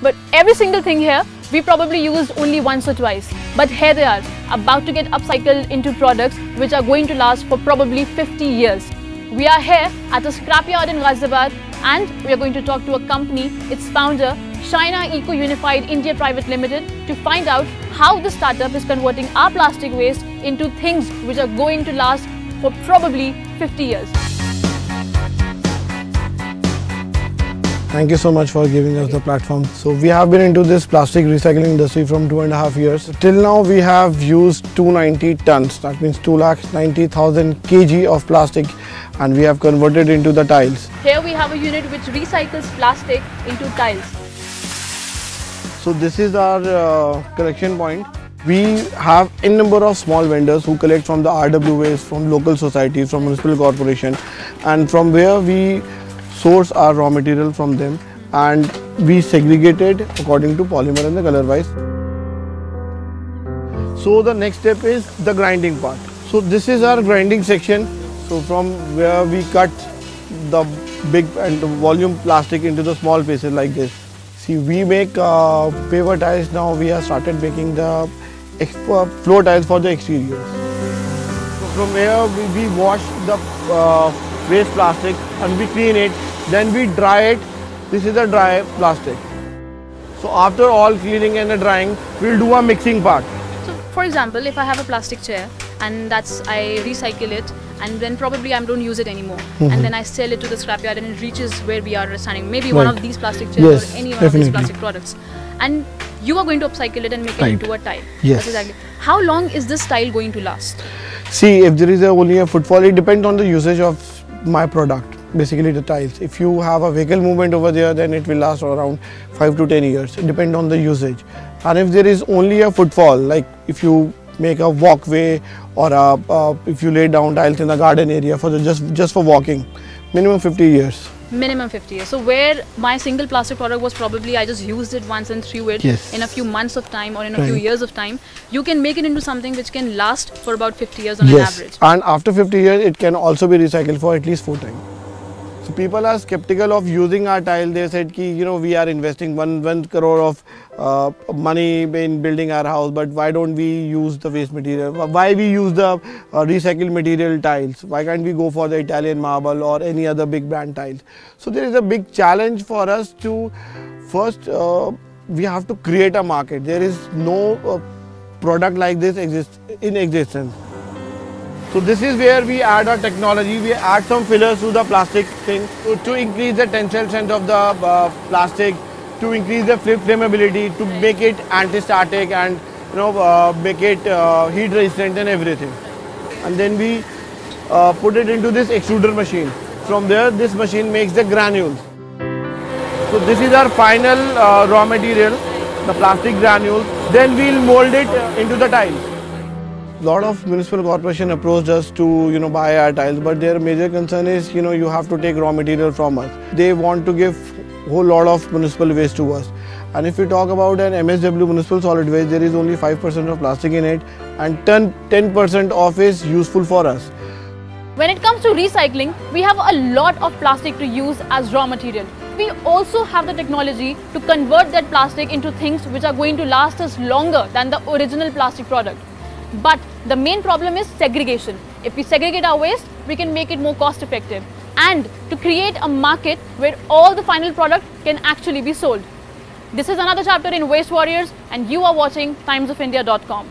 But every single thing here, we probably used only once or twice. But here they are, about to get upcycled into products which are going to last for probably 50 years. We are here at a scrapyard in Ghaziabad, and we are going to talk to a company, its founder, Shina Eco Unified India Private Limited, to find out how the startup is converting our plastic waste into things which are going to last for probably 50 years. Thank you so much for giving us the platform. So we have been into this plastic recycling industry from 2.5 years. Till now we have used 290 tons, that means 290,000 kg of plastic, and we have converted into the tiles. Here we have a unit which recycles plastic into tiles. So this is our collection point. We have a number of small vendors who collect from the RW waste, from local societies, from municipal corporation, and from where we source our raw material from them, and we segregate it according to polymer and the color wise. So the next step is the grinding part. So this is our grinding section. So from where we cut the big and volume plastic into the small pieces like this. See, we make paver tiles now. We have started making the floor tiles for the exteriors. So from here we wash the waste plastic and we clean it. Then we dry it. This is a dry plastic. So after all cleaning and the drying, we'll do a mixing part. So for example, if I have a plastic chair and I recycle it, and then probably I don't use it anymore, and then I sell it to the scrapyard and it reaches where we are standing, maybe one of these plastic chairs or any one of these plastic products, and you are going to upcycle it and make it into a tile. Yes. That's exactly. How long is this tile going to last? See, if there is only a footfall, it depends on the usage of my product. Basically the tiles. If you have a vehicle movement over there, then it will last around 5 to 10 years. It depends on the usage. And if there is only a footfall, like if you make a walkway or if you lay down tiles in the garden area for just for walking, minimum 50 years. Minimum 50 years. So where my single plastic product was probably I just used it once and threw it in a few months of time or in a few years of time, you can make it into something which can last for about 50 years on an average. And after 50 years, it can also be recycled for at least 4 times. So people are skeptical of using our tile. They said, we are investing 1 crore of money in building our house, but why don't we use the waste material? Why we use the recycled material tiles? Why can't we go for the Italian marble or any other big brand tiles? So there is a big challenge for us to first, we have to create a market. There is no product like this in existence. So this is where we add our technology. We add some fillers to the plastic thing to increase the tensile strength of the plastic, to increase the flammability, to make it anti-static and make it heat resistant and everything. And then we put it into this extruder machine. From there, this machine makes the granules. So this is our final raw material, the plastic granules. Then we'll mold it into the tiles. A lot of municipal corporation approached us to buy our tiles, but their major concern is you have to take raw material from us. They want to give whole lot of municipal waste to us. And if we talk about an MSW municipal solid waste, there is only 5% of plastic in it, and 10% of is useful for us. When it comes to recycling, we have a lot of plastic to use as raw material. We also have the technology to convert that plastic into things which are going to last us longer than the original plastic product. But the main problem is segregation. If we segregate our waste, we can make it more cost effective and to create a market where all the final product can actually be sold. This is another chapter in Waste Warriors, and you are watching TimesOfIndia.com.